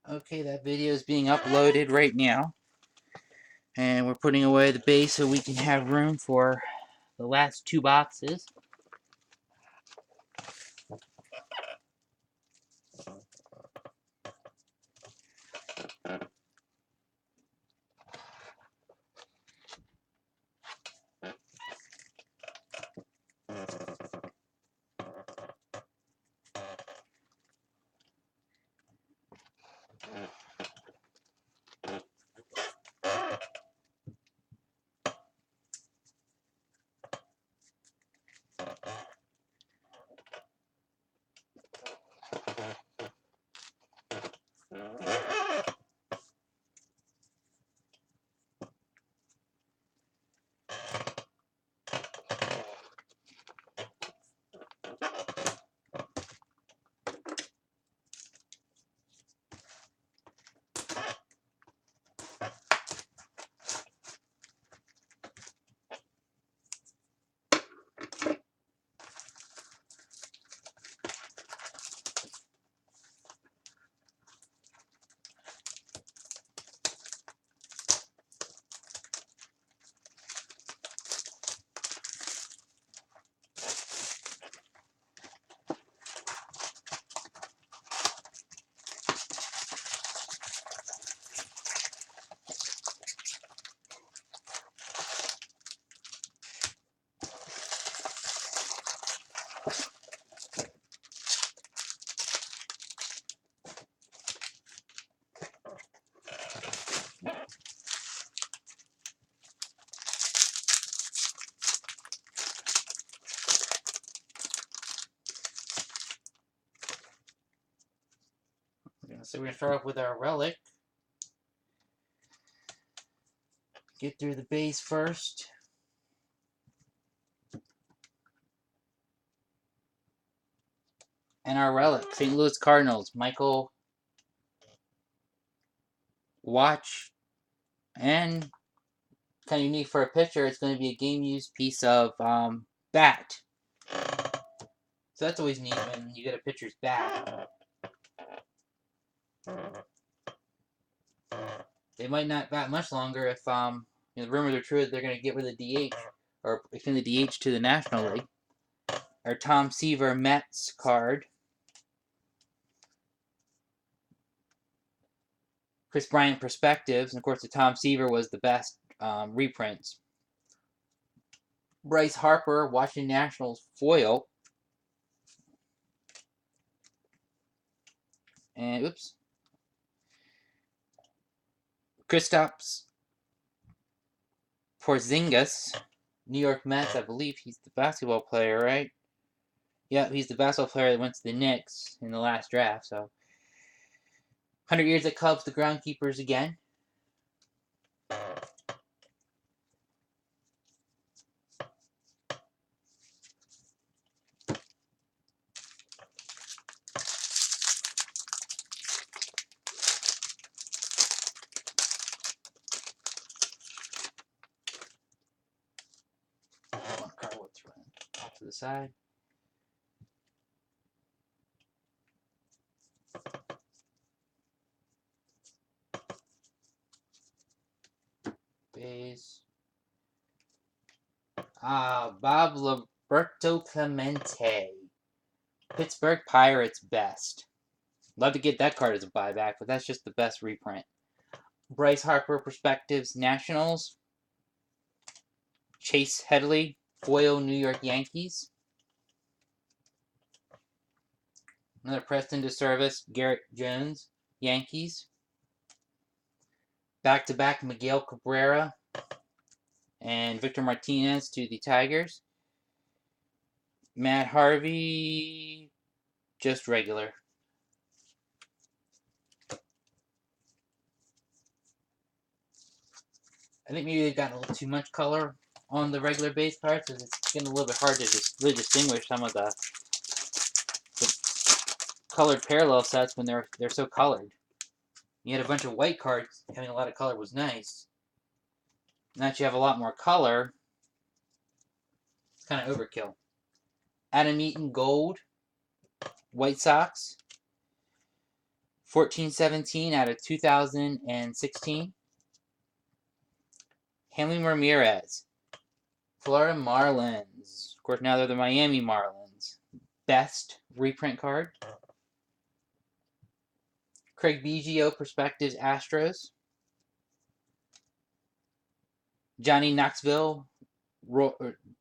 Okay, that video is being uploaded right now. And we're putting away the base so we can have room for the last two boxes. So we're going to start off with our relic. Get through the base first. And our relic, St. Louis Cardinals, Michael Watch. And kind of unique for a pitcher, it's going to be a game-used piece of bat. So that's always neat when you get a pitcher's bat. They might not bat much longer if the rumors are true that they're going to get rid of the DH or extend the DH to the National League. Our Tom Seaver Mets card. Chris Bryant Perspectives, and of course the Tom Seaver was the best reprints. Bryce Harper Washington Nationals foil. And oops. Kristaps Porzingis, New York Mets. I believe he's the basketball player, right? Yeah, he's the basketball player that went to the Knicks in the last draft. So, 100 years at Cubs, the groundkeepers again. One card will throw off to the side. Base. Bob Roberto Clemente. Pittsburgh Pirates best. Love to get that card as a buyback, but that's just the best reprint. Bryce Harper Perspectives Nationals. Chase Headley foil New York Yankees. Another Preston DeServis Garrett Jones Yankees. Back-to-back Miguel Cabrera and Victor Martinez to the Tigers. Matt Harvey, just regular. I think maybe they've gotten a little too much color on the regular base cards, so it's getting a little bit hard to really distinguish some of the colored parallel sets when they're so colored. You had a bunch of white cards, having a lot of color was nice. Now that you have a lot more color, it's kind of overkill. Adam Eaton Gold, White Sox. 1417 out of 2016. Hanley Ramirez, Florida Marlins. Of course, now they're the Miami Marlins. Best reprint card. Craig Biggio, Perspectives Astros. Johnny Knoxville,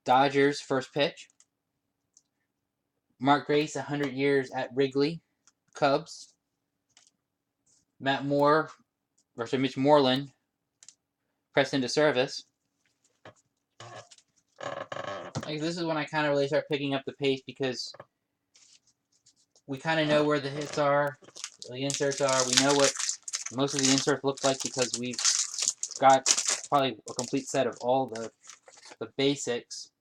Dodgers, first pitch. Mark Grace, 100 years at Wrigley, Cubs. Matt Moore, versus Mitch Moreland, pressed into service. This is when I kind of really start picking up the pace because we kind of know where the hits are, the inserts are. We know what most of the inserts look like because we've got probably a complete set of all the basics.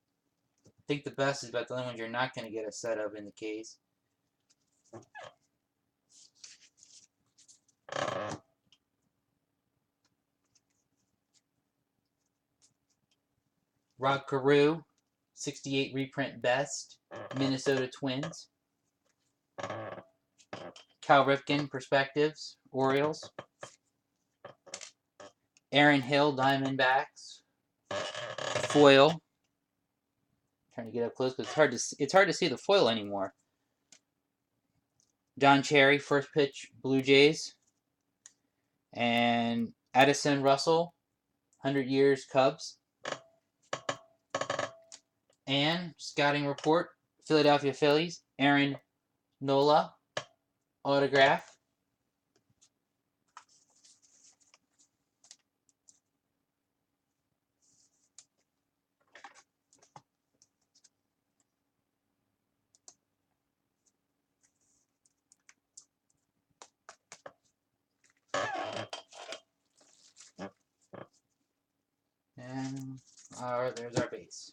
I think the best is about the only ones you're not going to get a set of in the case. Rod Carew, 68 reprint best, Minnesota Twins. Cal Ripken, Perspectives, Orioles. Aaron Hill, Diamondbacks. Foil. Trying to get up close because it's hard to see the foil anymore. Don Cherry, first pitch, Blue Jays. And Addison Russell, 100 years, Cubs. And scouting report, Philadelphia Phillies, Aaron Nola, autograph. And there's our base.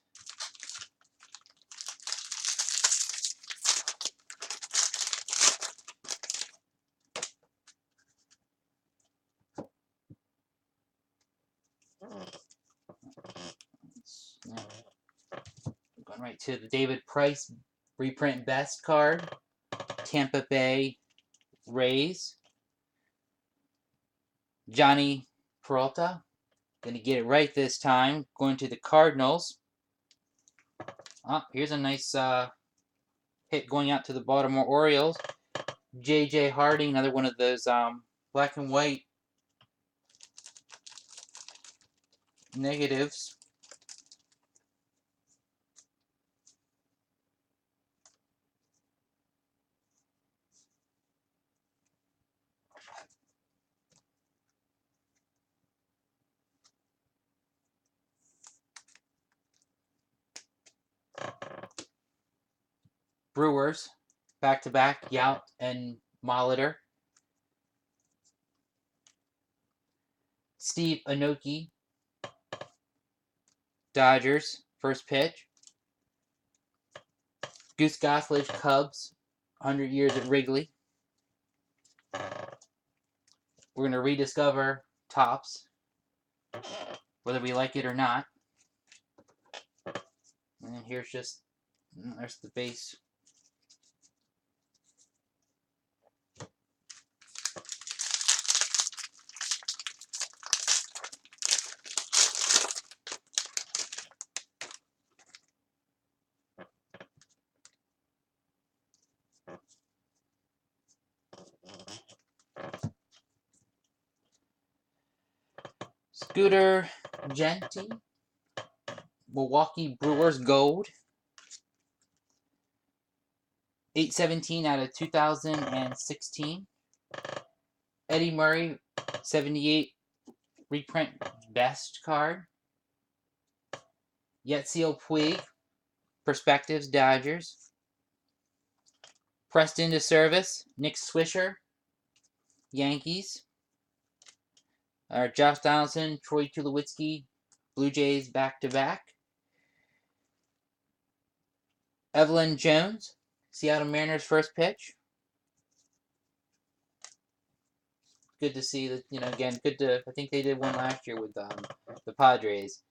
Going right to the David Price reprint best card. Tampa Bay Rays. Johnny Peralta. Going to get it right this time. Going to the Cardinals. Here's a nice hit going out to the Baltimore Orioles. J.J. Harding, another one of those black and white negatives. Brewers, back-to-back, Yount and Molitor. Steve Inoki, Dodgers, first pitch. Goose Gossage, Cubs, 100 years at Wrigley. We're going to rediscover Topps, whether we like it or not. And here's there's the base. Scooter Gentry, Milwaukee Brewers Gold. 817 out of 2016. Eddie Murray, 78 reprint best card. Yetziel Puig, Perspectives Dodgers. Pressed into service, Nick Swisher, Yankees. Josh Donaldson, Troy Tulowitzki, Blue Jays back-to-back. Evelyn Jones, Seattle Mariners first pitch. Good to see that, again, I think they did one last year with the Padres.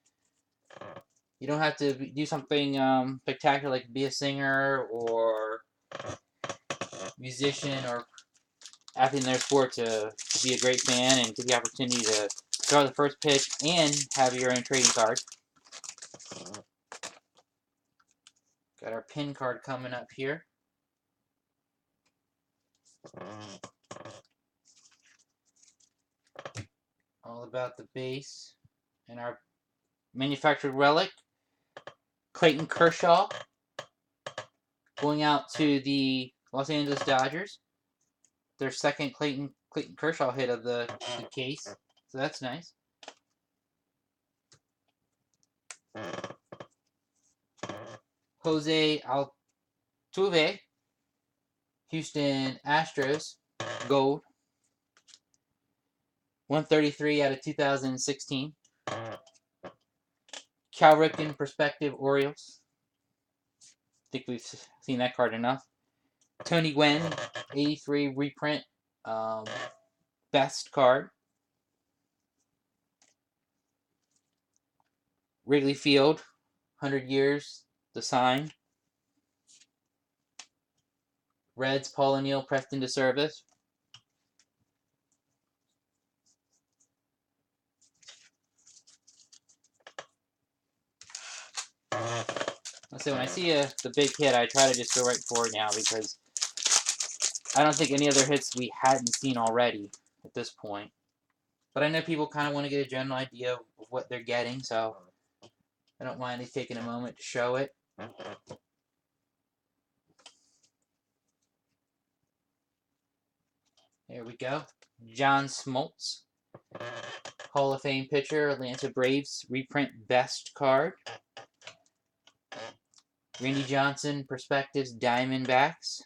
You don't have to do something spectacular like be a singer or musician or athlete in their sport to be a great fan and get the opportunity to throw the first pitch and have your own trading card. Got our pin card coming up here. All about the base. And our manufactured relic, Clayton Kershaw, going out to the Los Angeles Dodgers. Their second Clayton Kershaw hit of the case. So that's nice. Jose Altuve, Houston Astros, gold. 133 out of 2016. Cal Ripken, Perspective, Orioles. I think we've seen that card enough. Tony Gwynn, 83 reprint, best card. Wrigley Field, 100 years, the sign. Reds, Paul O'Neill, pressed into service. So when I see the big hit, I try to just go right for it now because I don't think any other hits we hadn't seen already at this point. But I know people kind of want to get a general idea of what they're getting, so I don't mind taking a moment to show it. There we go. John Smoltz, Hall of Fame pitcher, Atlanta Braves, reprint best card. Randy Johnson, Perspectives, Diamondbacks.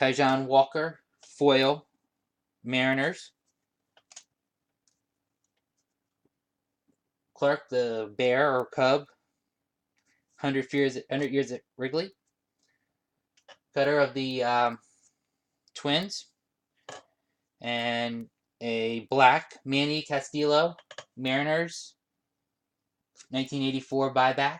Taijuan Walker, foil, Mariners. Clark, the Bear or Cub, 100 years at Wrigley. Cutter of the Twins. And a black Manny Castillo, Mariners, 1984 buyback.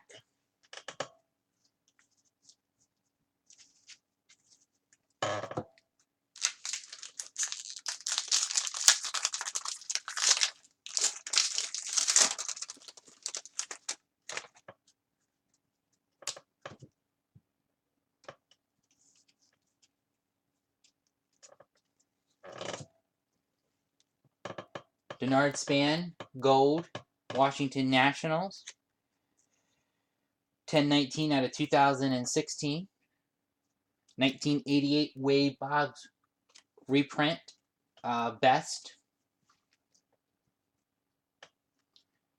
Denard Span, gold, Washington Nationals. 1019 out of 2016. 1988 Wade Boggs reprint, best.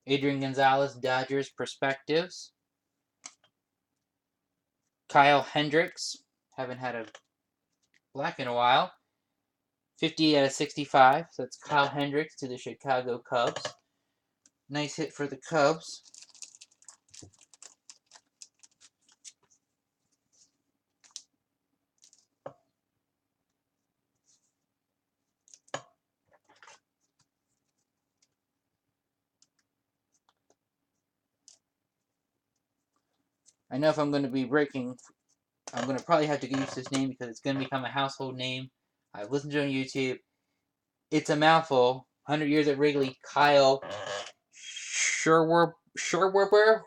Adrian Gonzalez, Dodgers, Perspectives. Kyle Hendricks, haven't had a black in a while. 50 out of 65, so that's Kyle Hendricks to the Chicago Cubs. Nice hit for the Cubs. I know if I'm going to be breaking, I'm going to probably have to use this name because it's going to become a household name. I've listened to it on YouTube. It's a mouthful. 100 years at Wrigley, Kyle Schwarber. It's going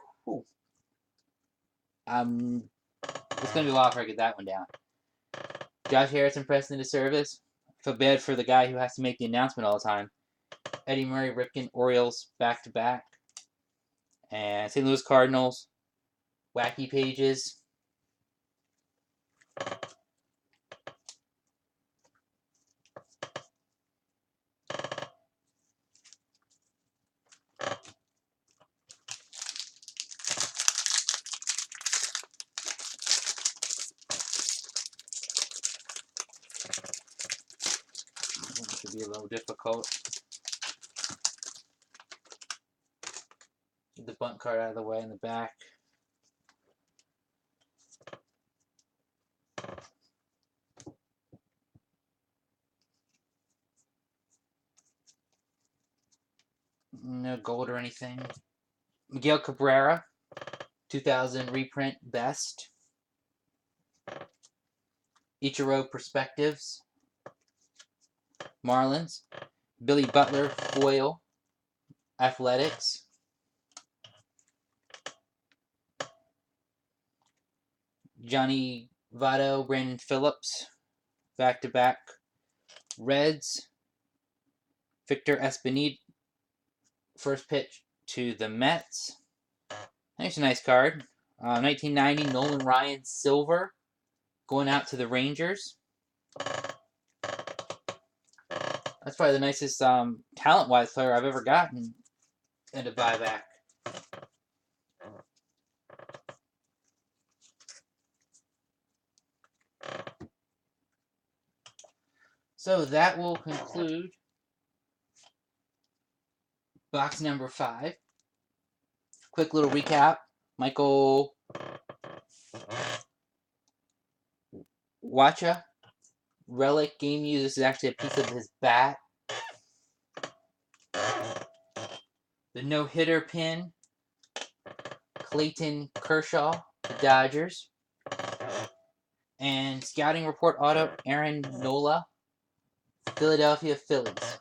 to be a while before I get that one down. Josh Harrison pressed into service. Feel bad for the guy who has to make the announcement all the time. Eddie Murray, Ripken, Orioles back-to-back. And St. Louis Cardinals, Wacky Pages. This should be a little difficult. Get the bunt card out of the way in the back. No gold or anything. Miguel Cabrera, 2000 reprint best. Ichiro Perspectives. Marlins. Billy Butler foil. Athletics. Johnny Votto, Brandon Phillips, back-to-back. Reds. Victor Espinito, first pitch to the Mets. That's a nice card. 1990 Nolan Ryan silver, going out to the Rangers. That's probably the nicest talent-wise player I've ever gotten in a buyback. So that will conclude box number 5. Quick little recap. Michael Wacha, relic game use. This is actually a piece of his bat. The no-hitter pin. Clayton Kershaw, the Dodgers. And scouting report auto, Aaron Nola, Philadelphia Phillies.